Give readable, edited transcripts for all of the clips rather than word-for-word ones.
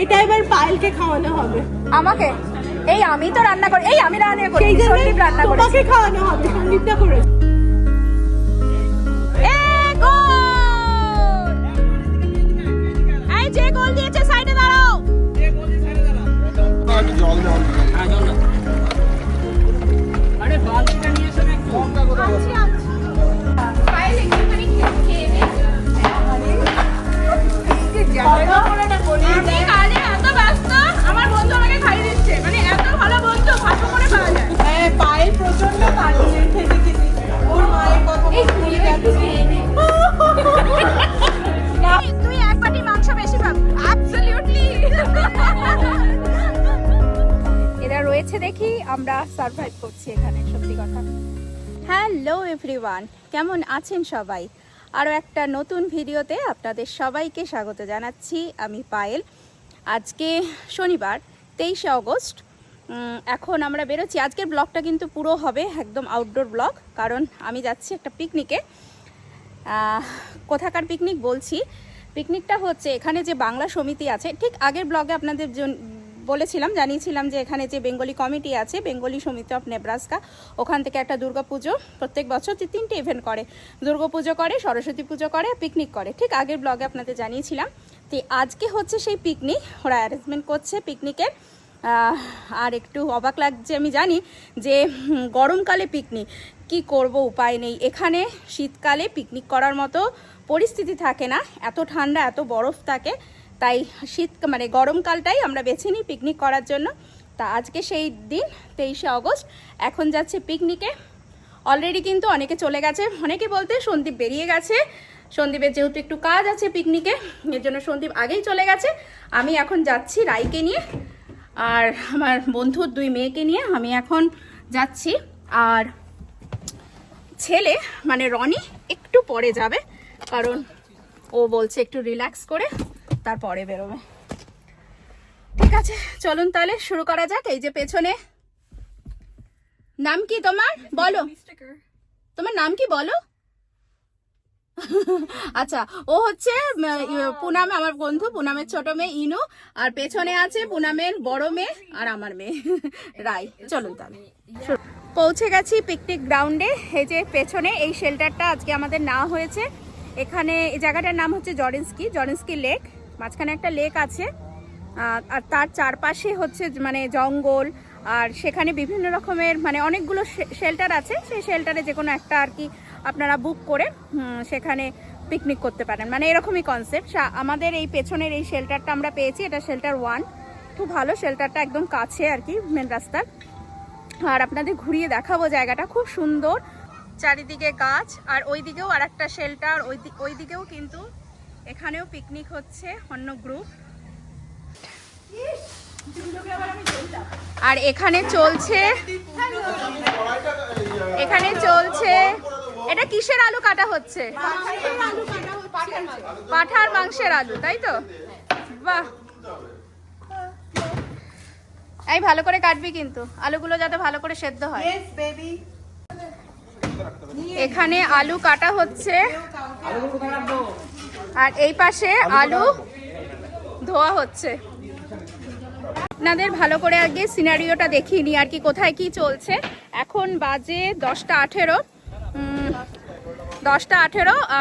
এটা এবার পায়েলকে খাওয়ানো হবে। আমাকে? এই আমি তো রান্না করি, এই আমি রান্না করি, সন্দীপ রান্না করে, তোমাকে খাওয়ানো হবে, সন্দীপটা করে। এই যে গোল দিয়েছে, সাইডে দাঁড়াও। আরে বালতিটা নিয়ে এসো একটু। আচ্ছা পায়েল একটুখানি খেয়ে নে। আমি কাজে এত ব্যস্ত, আমার বন্ধু আমাকে খাইয়ে দিচ্ছে, মানে এত ভালো বন্ধু ভাষা করে পাওয়া যায়। হ্যাঁ, পায়েল প্রচন্ড কাঁদিয়ে খেতে খেতে, ওর মায়ের কথা ভুলে যাচ্ছে। তুই এক বাটি মাংস বেশি পাবি, অ্যাবসলিউটলি। এরা রয়েছে দেখি আমরা সারভাইভ করছি এখানে, সত্যি কথা। হ্যালো এভরিওয়ান, কেমন আছেন সবাই? আরও একটা নতুন ভিডিওতে আপনাদের সবাইকে স্বাগত জানাচ্ছি। আমি পায়েল। আজকে শনিবার 23শে অগস্ট। এখন আমরা বেরোচ্ছি। আজকের ব্লগটা কিন্তু পুরো হবে একদম আউটডোর ব্লগ, কারণ আমি যাচ্ছি একটা পিকনিকে। কোথাকার পিকনিক বলছি, পিকনিকটা হচ্ছে এখানে যে বাংলা সমিতি আছে, ঠিক আগের ব্লগে আপনাদের বলেছিলাম, জানিয়েছিলাম যে এখানে যে বেঙ্গলি কমিটি আছে, বেঙ্গলি সমিতি অফ নেব্রাস্কা, ওখান থেকে একটা দুর্গাপুজো প্রত্যেক বছর যে 3টে ইভেন্ট করে, দুর্গাপুজো করে, সরস্বতী পুজো করে, পিকনিক করে, ঠিক আগের ব্লগে আপনাদের জানিয়েছিলাম। তো আজকে হচ্ছে সেই পিকনিক, ওরা অ্যারেঞ্জমেন্ট করছে পিকনিকের। আর একটু অবাক লাগছে, আমি জানি যে গরমকালে পিকনিক কি করব, উপায় নেই। এখানে শীতকালে পিকনিক করার মতো পরিস্থিতি থাকে না, এত ঠান্ডা, এত বরফ থাকে, তাই মানে গরমকালটাই আমরা বেছে নিই পিকনিক করার জন্য। তা আজকে সেই দিন 23শে অগস্ট, এখন যাচ্ছে পিকনিকে। অলরেডি কিন্তু অনেকে চলে গেছে, অনেকে বলতে সন্দীপ বেরিয়ে গেছে। সন্দীপের যেহেতু একটু কাজ আছে পিকনিকে, এর জন্য সন্দীপ আগেই চলে গেছে। আমি এখন যাচ্ছি রাইকে নিয়ে, আর আমার বন্ধুর 2 মেয়েকে নিয়ে আমি এখন যাচ্ছি। আর ছেলে মানে রনি একটু পরে যাবে, কারণ ও বলছে একটু রিল্যাক্স করে তারপরে বেরোবে। ঠিক আছে, চলুন তাহলে শুরু করা যাক। এই যে পেছনে, নাম কি তোমার বলো, তোমার নাম কি বলো? আচ্ছা, ও হচ্ছে পুনাম, আমার বন্ধু পুনামের ছোট মেয়ে ইনু, আর পেছনে আছে পুনামের বড় মেয়ে আর আমার মেয়ে রাই। চলুন তাহলে পৌঁছে গেছি পিকনিক গ্রাউন্ডে। এই যে পেছনে এই শেল্টারটা আজকে আমাদের নেওয়া হয়েছে। এখানে এই জায়গাটার নাম হচ্ছে জরেন্সকি লেক। মাঝখানে একটা লেক আছে, আর তার চারপাশে হচ্ছে মানে জঙ্গল, আর সেখানে বিভিন্ন রকমের মানে অনেকগুলো শেল্টার আছে। সেই শেল্টারে যে কোনো একটা আর কি আপনারা বুক করে সেখানে পিকনিক করতে পারেন, মানে এরকমই কনসেপ্ট। আমাদের এই পেছনের এই শেল্টারটা আমরা পেয়েছি, এটা শেল্টার 1, খুব ভালো শেল্টারটা, একদম কাছে আর কি মেন রাস্তার। আর আপনাদের ঘুরিয়ে দেখাবো, জায়গাটা খুব সুন্দর, চারিদিকে গাছ। আর ওই দিকেও আর একটা শেল্টার, ওই দিকেও কিন্তু এখানেও পিকনিক হচ্ছে অন্য গ্রুপ। আর এখানে চলছে এটা কিসের আলু কাটা হচ্ছে? পাঠার মাংসের আলু, তাই তো? বাহ, এই ভালো করে কাটবি কিন্তু, আলুগুলো যাতে ভালো করে সেদ্ধ হয়। এখানে আলু কাটা হচ্ছে, আর এই পাশে আলু ধোয়া হচ্ছে। আপনাদের ভালো করে আগে সিনারিওটা দেখিয়ে নি আর কি, কোথায় কি চলছে। এখন বাজে 10টা 18।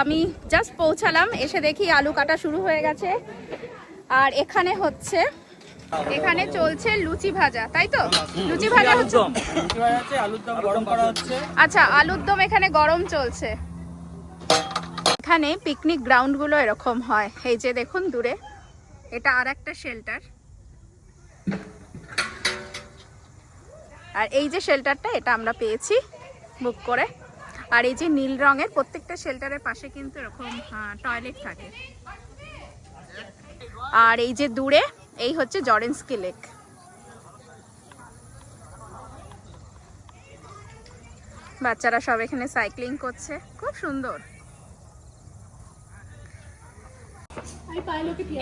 আমি জাস্ট পৌঁছালাম, এসে দেখি আলু কাটা শুরু হয়ে গেছে। আর এখানে চলছে লুচি ভাজা, তাই তো? লুচি ভাজা হচ্ছে, আলুর দম গরম করা হচ্ছে। আচ্ছা, আলুর দম এখানে গরম চলছে। এখানে পিকনিক গ্রাউন্ডগুলো এরকম হয়। এই যে দেখুন দূরে, এটা আর একটা শেল্টার, আর এই যে শেল্টারটা এটা আমরা পেয়েছি বুক করে। আর এই যে নীল রঙের প্রত্যেকটা শেল্টারের পাশে কিন্তু এরকম টয়লেট থাকে। আর এই যে দূরে এই হচ্ছে জরেন্সকি লেক। বাচ্চারা সব এখানে সাইক্লিং করছে, খুব সুন্দর।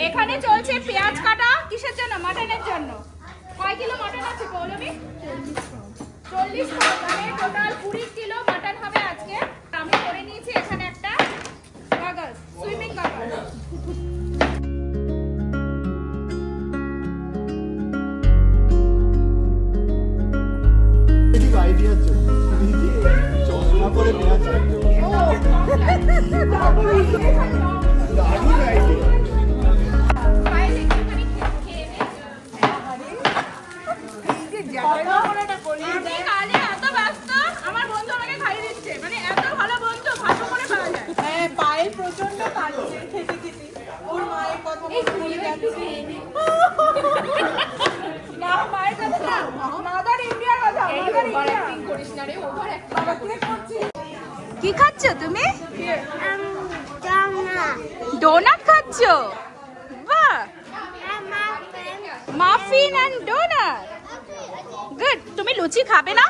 এখানে চলছে পেঁয়াজ কাটা, কিসের জন্য? মাটনের জন্য। কয় কিলো মাটন আছে পৌলমী? 40, মানে টোটাল 20 কিলো মাটন হবে আজকে। আমি করে নিয়েছি এখানে একটা গগলস, সুইমিং গগলস। হ্যাঁ, পায়েল প্রচন্ড কাঁদছে খেতে খেতে। ওর মায়ের কথা মনে যাচ্ছে। না, মায়ের কথা না, মাদার ইন্ডিয়ার কথা, মাদার ইন্ডিয়া। বাবা, কি করছিস? কি খাচ্ছ তুমি? ডোনাট খাচ্ছ? বাহ, মাফিন এন্ড ডোনাট, গুড। তুমি লুচি খাবে না?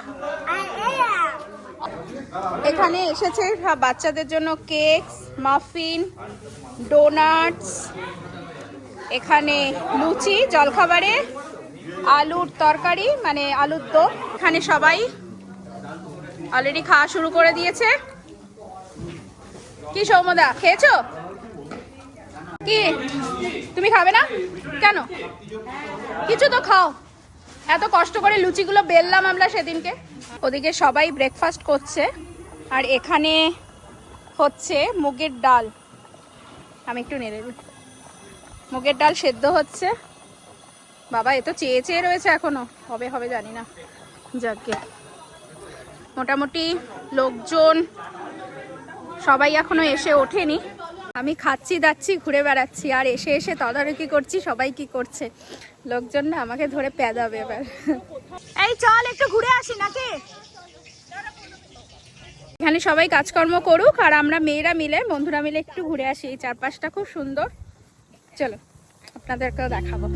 এখানে এসেছে সব বাচ্চাদের জন্য কেকস, মাফিন, ডোনাটস, এখানে লুচি জলখাবারে, আলুর তরকারি মানে আলুর দম। এখানে সবাই অলরেডি খাওয়া শুরু করে দিয়েছে। কি সৌমদা, খেয়েছো? কি তুমি খাবে না কেন? কিছু তো খাও। এত কষ্ট করে লুচিগুলো বেললাম আমরা সেদিনকে। ওদিকে সবাই ব্রেকফাস্ট করছে আর এখানে হচ্ছে মুগের ডাল। আমি একটু নেড়ে দিই। মুগের ডাল সেদ্ধ হচ্ছে। বাবা, এ তো চেয়ে চেয়ে রয়েছে এখনো, হবে হবে জানি না। যাকে মোটামুটি লোকজন সবাই এখনো এসে ওঠেনি। আমি খাচ্ছি দাচ্ছি ঘুরে বেড়াচ্ছি আর এসে এসে তদারকি করছি সবাই কি করছে। লোকজন না আমাকে ধরে প্যাদাবে এবার। এই চল একটু ঘুরে আসি নাকি? এখানে সবাই কাজকর্ম করুক আর আমরা মেয়েরা মিলে, বন্ধুরা মিলে একটু ঘুরে আসি। এই চারপাশটা খুব সুন্দর। চলো আপনাদেরকেও দেখাবো।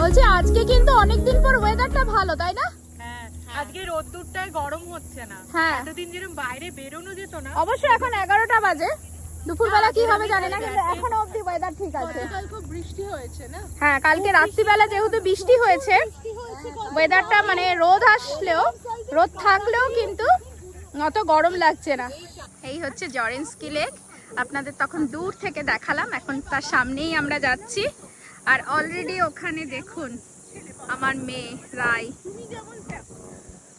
বলছি আজকে কিন্তু অনেকদিন পর ওয়েদারটা ভালো, তাই না? হ্যাঁ, আজকে রোদ্দুরটায় গরম হচ্ছে না। হ্যাঁ, এতদিন যেরকম বাইরে বেরোনো যেত না। অবশ্য এখন 11টা বাজে, দুপুরবেলা কি হবে জানি না, কিন্তু এখনো অবধি ওয়েদার ঠিক আছে। কাল খুব বৃষ্টি হয়েছে না? হ্যাঁ, কালকে রাত্রিবেলা যেহেতু বৃষ্টি হয়েছে, ওয়েদারটা মানে রোদ আসলেও, রোদ থাকলেও কিন্তু অত গরম লাগছে না। এই হচ্ছে জরেন্সকি লেক। আপনাদের তখন দূর থেকে দেখালাম, এখন তার সামনেই আমরা যাচ্ছি। আর অলরেডি ওখানে দেখুন আমার মেয়ে রাই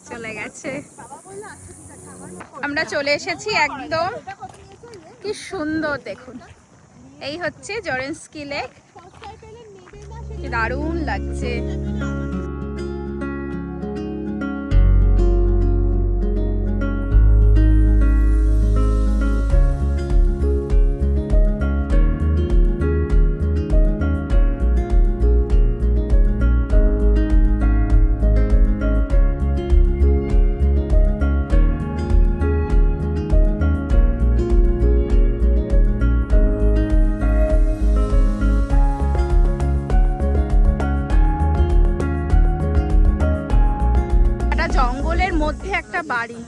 চলে গেছে। আমরা চলে এসেছি একদম। কি সুন্দর দেখুন, এই হচ্ছে জরেন্সকি লেক। কি দারুণ লাগছে। জঙ্গলের মধ্যে একটা বাড়ি।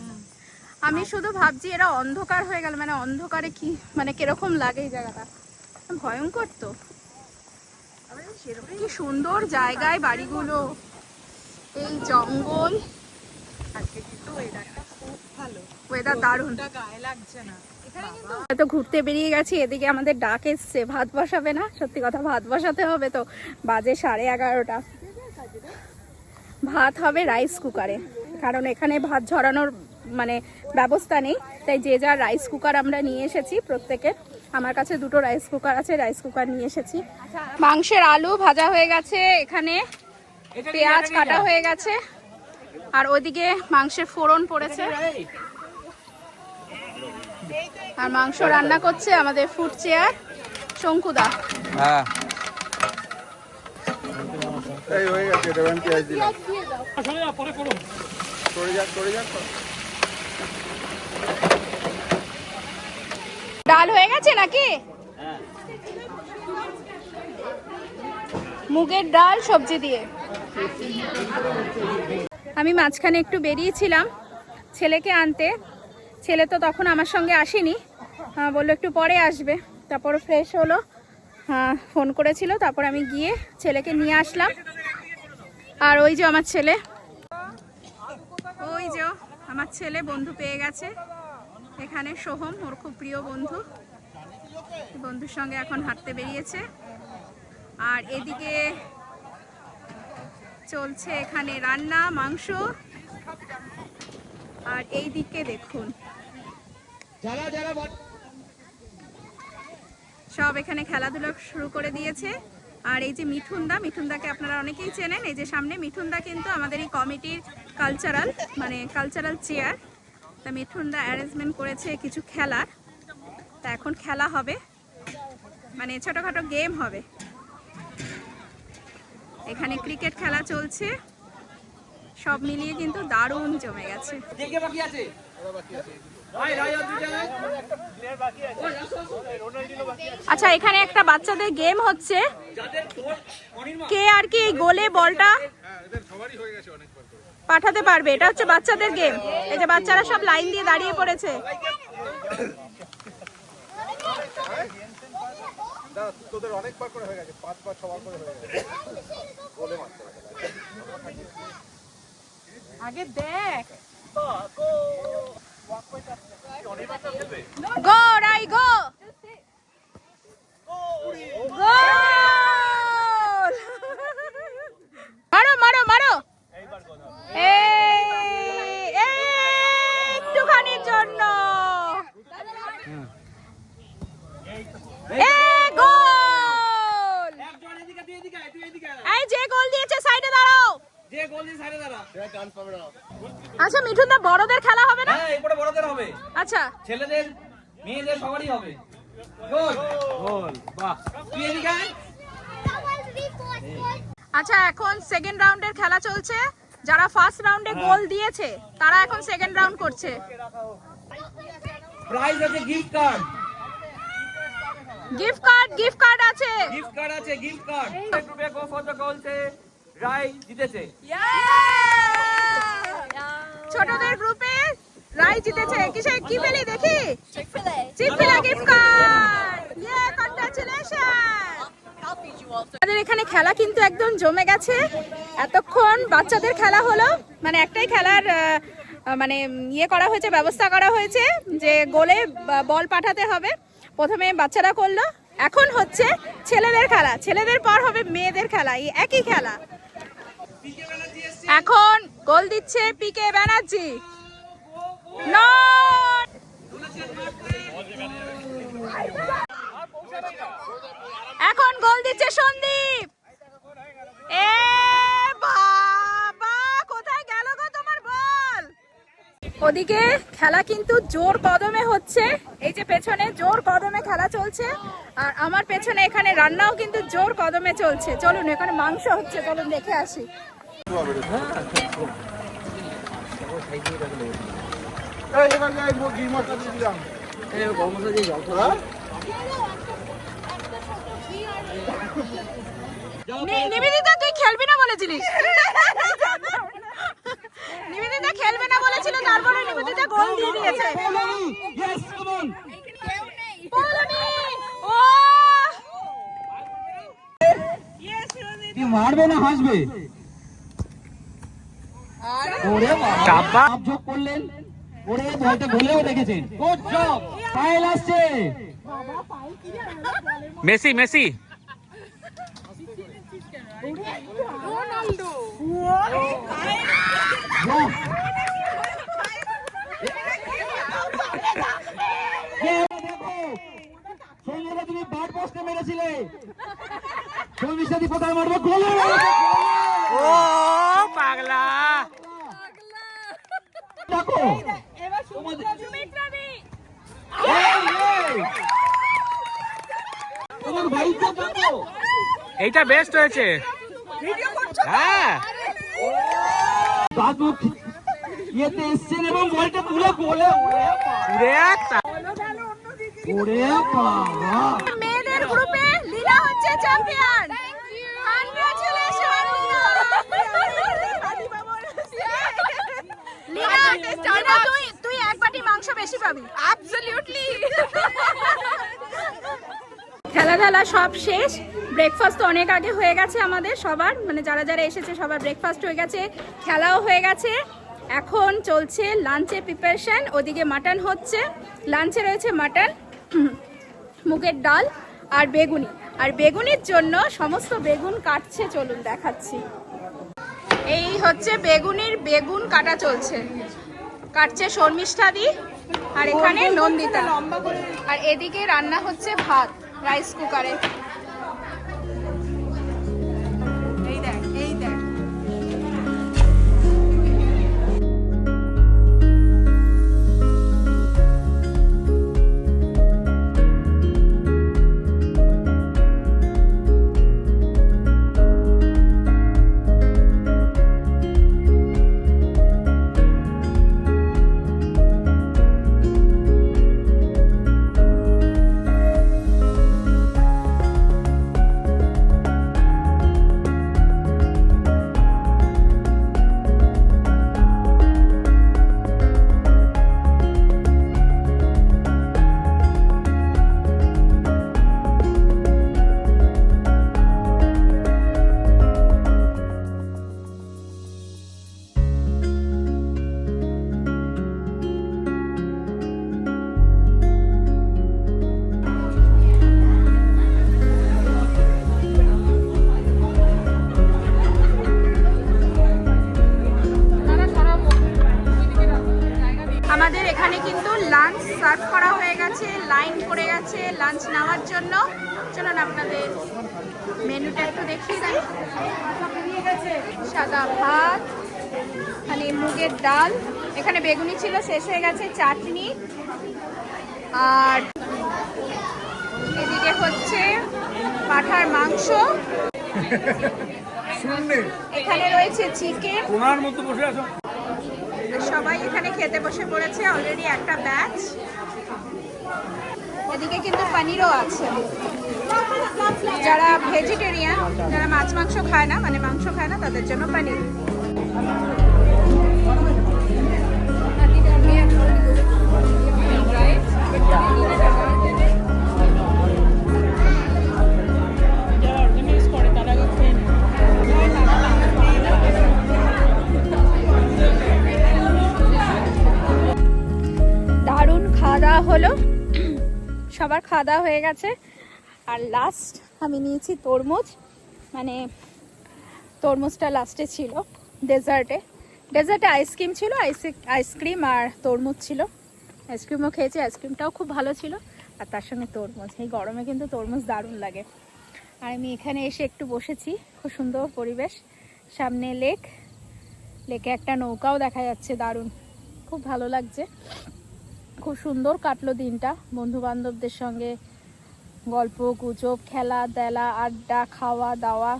আমি শুধু ভাবছি এরা অন্ধকার হয়ে গেল, মানে অন্ধকারে কি মানে কিরকম লাগে এই জায়গাটা, ভয়ঙ্কর তো। কি সুন্দর জায়গায় বাড়িগুলো, এই জঙ্গল। আজকে কিন্তু ওয়েদারটা খুব ভালো, ওয়েদার দারুণ, গায়ে লাগছে না। তো ঘুরতে বেরিয়ে গেছি। এদিকে আমাদের ডাক এসছে, ভাত বসাবে না? সত্যি কথা, ভাত বসাতে হবে তো। বাজে 11:30। ভাত হবে রাইস কুকারে, কারণ এখানে ভাত ঝরানোর মানে ব্যবস্থা নেই, তাই যে যার রাইস কুকার আমরা নিয়ে এসেছি প্রত্যেকের। আমার কাছে দুটো রাইস কুকার আছে, রাইস কুকার নিয়ে এসেছি। মাংসের আলু ভাজা হয়ে গেছে, এখানে পেঁয়াজ কাটা হয়ে গেছে, আর ওইদিকে মাংসের ফোড়ন পড়েছে। আর মাংস রান্না করছে আমাদের ফুড চেয়ার শঙ্কুদা। হ্যাঁ, এই হয়ে গেছে। এটা আমি পেঁয়াজ দিলাম। পরে করো। সরে যাক। ডাল হয়ে গেছে নাকি? মুগের ডাল সবজি দিয়ে। আমি মাঝখানে একটু বেরিয়েছিলাম ছেলেকে আনতে। ছেলে তো তখন আমার সঙ্গে আসেনি, বললো একটু পরে আসবে। তারপর ফ্রেশ হলো, ফোন করেছিল, তারপর আমি গিয়ে ছেলেকে নিয়ে আসলাম। আর ওই যে আমার ছেলে, ওই যে আমার ছেলে বন্ধু পেয়ে গেছে এখানে, সোহম, ওর খুব প্রিয় বন্ধু। বন্ধুর সঙ্গে এখন হাঁটতে বেরিয়েছে। আর এদিকে চলছে এখানে রান্না, মাংস। আর এই দিকে দেখুন সব এখানে খেলাধুলা শুরু করে দিয়েছে। আর এই যে মিঠুনদাকে আপনারা অনেকেই চেনেন। এই যে সামনে মিঠুনদা কিন্তু আমাদের এই কমিটির কালচারাল চেয়ার। তা মিঠুনদা অ্যারেঞ্জমেন্ট করেছে কিছু খেলার। তা এখন খেলা হবে, মানে ছোটখাটো গেম হবে। এখানে ক্রিকেট খেলা চলছে, সব মিলিয়ে কিন্তু দারুণ জমে গেছে। আচ্ছা, এখানে একটা বাচ্চাদের গেম হচ্ছে, কে আর কি এই গোলে বলটা পাঠাতে পারবে, এটা হচ্ছে বাচ্চাদের গেম। এই যে বাচ্চারা সব লাইন দিয়ে দাঁড়িয়ে পড়েছে। তোদের অনেকবার করে হয়ে গেছে, 5 বার 6 বার করে হয়ে গেছে। গোলে মারতে হবে আগে দেখ। গো রাই গো, গোল! মারো মারো মারো, একটুখানির জন্য গোল। এই যে গোল দিয়েছে সাইডে দাঁড়াও। আচ্ছা মিঠুনদা, বড়দের খেলা হবে না? হ্যাঁ, এরপরে বড়দের হবে। আচ্ছা, ছেলেদের মেয়েদের সবারই হবে। গোল গোল, বাহ। তুই এদিকে আয়। আচ্ছা এখন সেকেন্ড রাউন্ডের খেলা চলছে। যারা ফার্স্ট রাউন্ডে গোল দিয়েছে তারা এখন সেকেন্ড রাউন্ড করছে। প্রাইজ আছে, গিফট কার্ড আছে। Gift card. গ্রুপে গো ফর দ্য গোল সে রাই জিতেছে। ছোটদের গ্রুপে রাই জিতেছে। কি পেলি দেখি? চিকফিলা গিফট কার্ড। কংগ্রাচুলেশন। আমাদের এখানে খেলা কিন্তু একদম জমে গেছে। এতক্ষণ বাচ্চাদের খেলা হলো, মানে একটাই খেলার করা হয়েছে, ব্যবস্থা করা হয়েছে যে গোলে বল পাঠাতে হবে। প্রথমে বাচ্চারা করলো, এখন হচ্ছে ছেলেদের খেলা। ছেলেদের পর হবে মেয়েদের খেলা, এই একই খেলা। এখন গোল দিচ্ছে পিকে ব্যানার্জি। এখন গোল দিচ্ছে সন্দীপ। বাবা, কোথায় গেল গো তোমার বল? ওদিকে খেলা কিন্তু জোর কদমে হচ্ছে। এই যে পেছনে জোর কদমে খেলা চলছে, আর আমার পেছনে এখানে রান্নাও কিন্তু জোর কদমে চলছে। চলুন, এখানে মাংস হচ্ছে, চলুন দেখে আসি। নিবেদিতা, তুই খেলবি না বলেছিলিস? নিবেদিতা খেলবে না বলেছিল, তারপরে নিবেদিতা গোল দিয়ে দিয়েছে। মারবে না হাসবে? ওরে বাবা, যোগ করলেন। ওরে বলটা গোলেও দেখেছেন। Good job. ফাইল আসছে। Messi Ronaldo. তুমি ব্যাট পোস্টে মেরেছিলে। কোথায় মারবে? গোলে। ও পাগলা। দেখো তোমার ভাইকে দেখো, এইটা বেস্ট হয়েছে। হ্যাঁ, দাদু ইয়েতে এসছেন এবং বলটা তুলে গোলে উড়ে বাবা। মেয়েদের গ্রুপে লীলা হচ্ছে চ্যাম্পিয়ন। কংগ্রাচুলেশন লীলা, তুই এক বাটি মাংস বেশি পাবি। অ্যাবসলিউটলি। খেলা সব শেষ। ব্রেকফাস্ট তো অনেক আগে হয়ে গেছে আমাদের সবার, মানে যারা যারা এসেছে সবার ব্রেকফাস্ট হয়ে গেছে, খেলাও হয়ে গেছে। এখন চলছে লাঞ্চের প্রিপারেশন। ওদিকে মাটন হচ্ছে। লাঞ্চে রয়েছে মাটন, মুগের ডাল আর বেগুনি। আর বেগুনির জন্য সমস্ত বেগুন কাটছে, চলুন দেখাচ্ছি। এই হচ্ছে বেগুন কাটা চলছে, কাটছে শর্মিষ্ঠা দি, আর এখানে নন্দিতা, আর এদিকে রান্না হচ্ছে ভাত রাইস কুকারে। এই দেখ এই দেখ, আমাদের এখানে কিন্তু লাঞ্চ সার্ভ করা হয়ে গেছে, লাইন পড়ে গেছে লাঞ্চ নেওয়ার জন্য। চলুন আপনাদের মেনুটা একটু দেখিয়ে দিই। সাদা ভাত, মানে মুগের ডাল, এখানে বেগুনি ছিল শেষ হয়ে গেছে, চাটনি, আর এদিকে হচ্ছে পাঁঠার মাংস, এখানে রয়েছে চিকেন। সবাই এখানে খেতে বসে পড়েছে অলরেডি একটা ব্যাচ। এদিকে কিন্তু পনিরও আছে, যারা ভেজিটেরিয়ান, যারা মাছ মাংস খায় না, মানে মাংস খায় না, তাদের জন্য পনির। দারুণ খাওয়া দাওয়া হলো, সবার খাওয়া দাওয়া হয়ে গেছে। আর লাস্ট আমি নিয়েছি তরমুজ, মানে তরমুজটা লাস্টে ছিল। ডেজার্টে আইসক্রিম ছিল, আইসক্রিম আর তরমুজ ছিল। আইসক্রিমও খেয়েছি, আইসক্রিমটাও খুব ভালো ছিল, আর তার সঙ্গে তরমুজ। এই গরমে কিন্তু তরমুজ দারুণ লাগে। আর আমি এখানে এসে একটু বসেছি, খুব সুন্দর পরিবেশ, সামনে লেকে একটা নৌকাও দেখা যাচ্ছে, দারুণ, খুব ভালো লাগছে। খুব সুন্দর কাটলো দিনটা বন্ধু বান্ধবদের সঙ্গে, গল্প গুজব, খেলা দেলা, আড্ডা, খাওয়া দাওয়া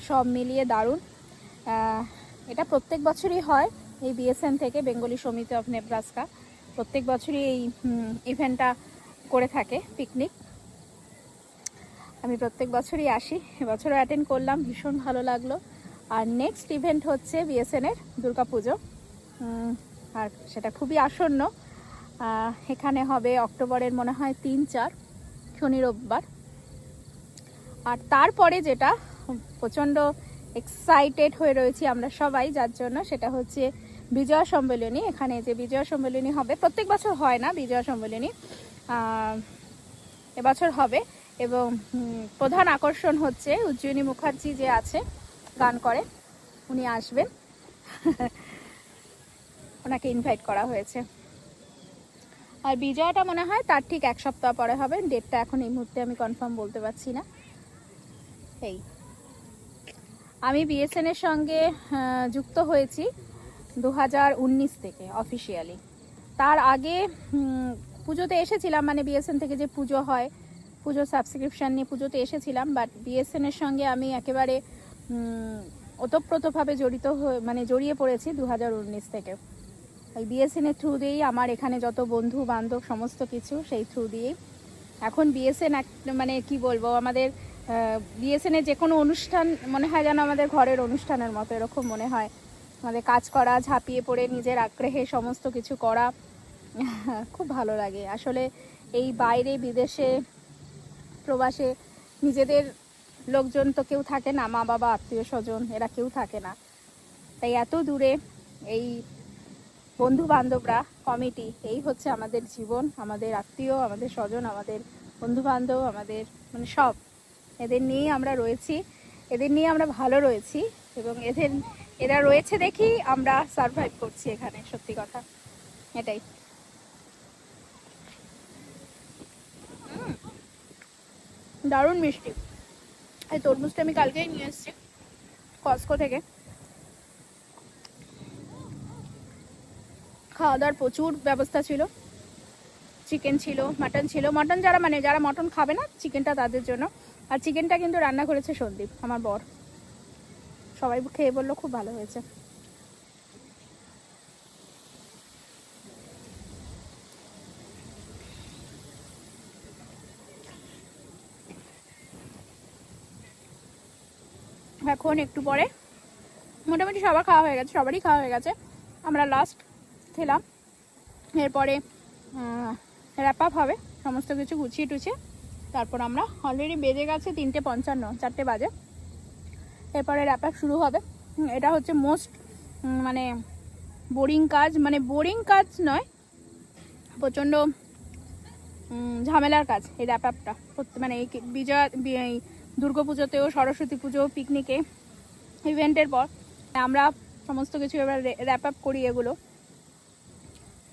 সব মিলিয়ে দারুণ। এটা প্রত্যেক বছরই হয়, এই বিএসএন থেকে, বেঙ্গলি সমিতি অফ নেব্রাস্কা প্রত্যেক বছরই এই ইভেন্টটা করে থাকে, পিকনিক। আমি প্রত্যেক বছরই আসি, এবছরও অ্যাটেন্ড করলাম, ভীষণ ভালো লাগলো। আর নেক্সট ইভেন্ট হচ্ছে বিএসএনের দুর্গাপুজো, আর সেটা খুবই আসন্ন। এখানে হবে অক্টোবরের মনে হয় 3-4 শনি রোববার। আর তারপরে যেটা প্রচণ্ড এক্সাইটেড হয়ে রয়েছি আমরা সবাই, যার জন্য সেটা হচ্ছে বিজয়া সম্মেলনী। এখানে যে বিজয়া সম্মেলনী হবে, প্রত্যেক বছর হয় না বিজয়া সম্মেলনী, এবছর হবে। এবং প্রধান আকর্ষণ হচ্ছে উজ্জয়িনী মুখার্জি যে আছে, গান করে, উনি আসবেন, ওনাকে ইনভাইট করা হয়েছে। আর বিজয়াটা মনে হয় তার ঠিক 1 সপ্তাহ পরে হবে, ডেটটা এখন এই মুহূর্তে আমি কনফার্ম বলতে পারছি না। এই আমি বিএসএন এর সঙ্গে যুক্ত হয়েছি 2019 থেকে অফিসিয়ালি। তার আগে পুজোতে এসেছিলাম, মানে বিএসএন থেকে যে পুজো হয়, পুজো সাবস্ক্রিপশান নিয়ে পুজোতে এসেছিলাম, বাট বিএসএন এর সঙ্গে আমি একেবারে ওতপ্রোতভাবে জড়িয়ে পড়েছি 2019 থেকে। ওই বিএসএন এর থ্রু দিয়েই আমার এখানে যত বন্ধু বান্ধব সমস্ত কিছু, সেই থ্রু দিয়েই এখন বিএসএন মানে কি বলবো, আমাদের বিএসএন এর যে কোনো অনুষ্ঠান মনে হয় যেন আমাদের ঘরের অনুষ্ঠানের মতো, এরকম মনে হয়। আমাদের কাজ করা, ঝাঁপিয়ে পড়ে নিজের আগ্রহে সমস্ত কিছু করা, খুব ভালো লাগে আসলে। এই বাইরে বিদেশে প্রবাসে নিজেদের লোকজন তো কেউ থাকে না, মা বাবা আত্মীয় স্বজন এরা কেউ থাকে না, তাই এত দূরে এই বন্ধু বান্ধবরা, কমিটি, এই হচ্ছে আমাদের জীবন, আমাদের আত্মীয়, আমাদের স্বজন, আমাদের বন্ধু বান্ধব, আমাদের মানে সব, এদের নিয়েই আমরা রয়েছি, এদের নিয়ে আমরা ভালো রয়েছি। এবং এদের এরা রয়েছে দেখি আমরা সার্ভাইভ করছি এখানে, সত্যি কথা এটাই। দারুণ মিষ্টি। এই তরমুজটা আমি কালকেই নিয়ে এসেছি কস্কো থেকে। খাওয়া দাওয়ার প্রচুর ব্যবস্থা ছিল, চিকেন ছিল, মাটন ছিল। মাটন যারা মটন খাবে না, চিকেনটা তাদের জন্য। আর চিকেনটা কিন্তু রান্না করেছে সন্দীপ, আমার বর। সবাই খেয়ে বললো খুব ভালো হয়েছে। এখন একটু পরে মোটামুটি সবারই খাওয়া হয়ে গেছে। আমরা লাস্ট খেলাম, এরপরে র্যাপ আপ হবে, সমস্ত কিছু গুছিয়ে টুছিয়ে তারপর আমরা অলরেডি বেজে গেছে 3:55, 4টে বাজে। এরপরে র্যাপ আপ শুরু হবে। এটা হচ্ছে মোস্ট মানে বোরিং কাজ নয়, প্রচণ্ড ঝামেলার কাজ এই র্যাপ আপটা। মানে এই এই দুর্গাপুজোতেও, সরস্বতী পুজো, পিকনিকে, ইভেন্টের পর আমরা সমস্ত কিছু এবার র্যাপ আপ করি এগুলো।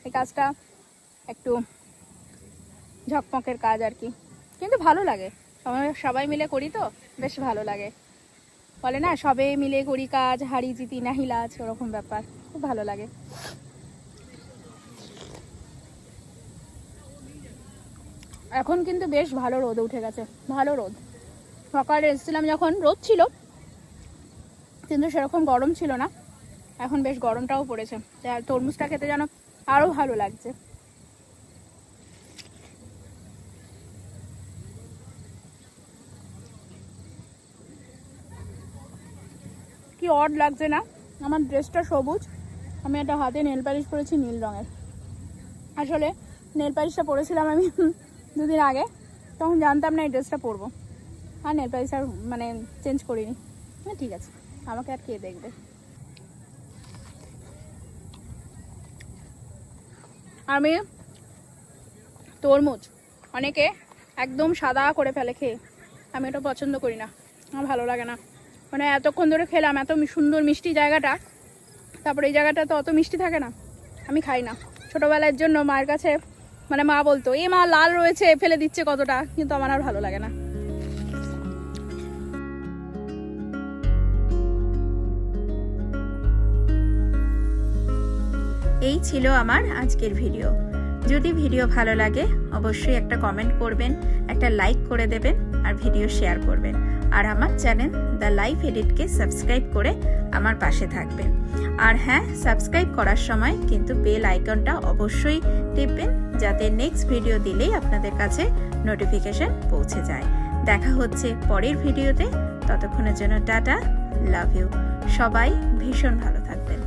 এই কাজটা একটু ঝকমকের কাজ আর কি, কিন্তু ভালো লাগে। সবাই মিলে করি তো বেশ ভালো লাগে। বলে না সবে মিলে করি কাজ, হারি জিতি নাহি লাজ, ওরকম ব্যাপার, খুব ভালো লাগে। এখন কিন্তু বেশ ভালো রোদ উঠে গেছে, ভালো রোদ। সকালে এসেছিলাম যখন রোদ ছিল, কিন্তু সেরকম গরম ছিল না। এখন বেশ গরমটাও পড়েছে, আর তরমুজটা খেতে যেন আরো ভালো লাগছে। কি অড লাগছে না? আমার ড্রেসটা সবুজ, আমি একটা হাতে নেল পালিশ পরেছি নীল রঙের। আসলে নেল পালিশটা পরেছিলাম আমি 2 দিন আগে, তখন জানতাম না এই ড্রেসটা পরবো, আর নেল পালিশ আর মানে চেঞ্জ করিনি। ঠিক আছে, আমাকে আর কে দেখবে। আমি তরমুজ অনেকে একদম সাদা করে ফেলে খেয়ে, আমি এটা পছন্দ করি না, আমার ভালো লাগে না। মানে এতক্ষণ ধরে খেলাম, এত সুন্দর মিষ্টি জায়গাটা, তারপরে এই জায়গাটা তো অত মিষ্টি থাকে না, আমি খাই না। ছোটোবেলার জন্য মায়ের কাছে মানে মা বলতো এ মা লাল রয়েছে ফেলে দিচ্ছে কতটা, কিন্তু আমার আর ভালো লাগে না। এই ছিল আমার আজকের ভিডিও। যদি ভিডিও ভালো লাগে অবশ্যই একটা কমেন্ট করবেন, একটা লাইক করে দেবেন, আর ভিডিও শেয়ার করবেন। আর আমার চ্যানেল দ্য লাইফ এডিটকে সাবস্ক্রাইব করে আমার পাশে থাকবেন। আর হ্যাঁ, সাবস্ক্রাইব করার সময় কিন্তু বেল আইকনটা অবশ্যই টিপবেন, যাতে নেক্সট ভিডিও দিলেই আপনাদের কাছে নোটিফিকেশন পৌঁছে যায়। দেখা হচ্ছে পরের ভিডিওতে, ততক্ষণের জন্য টাটা, লাভ ইউ। সবাই ভীষণ ভালো থাকবেন।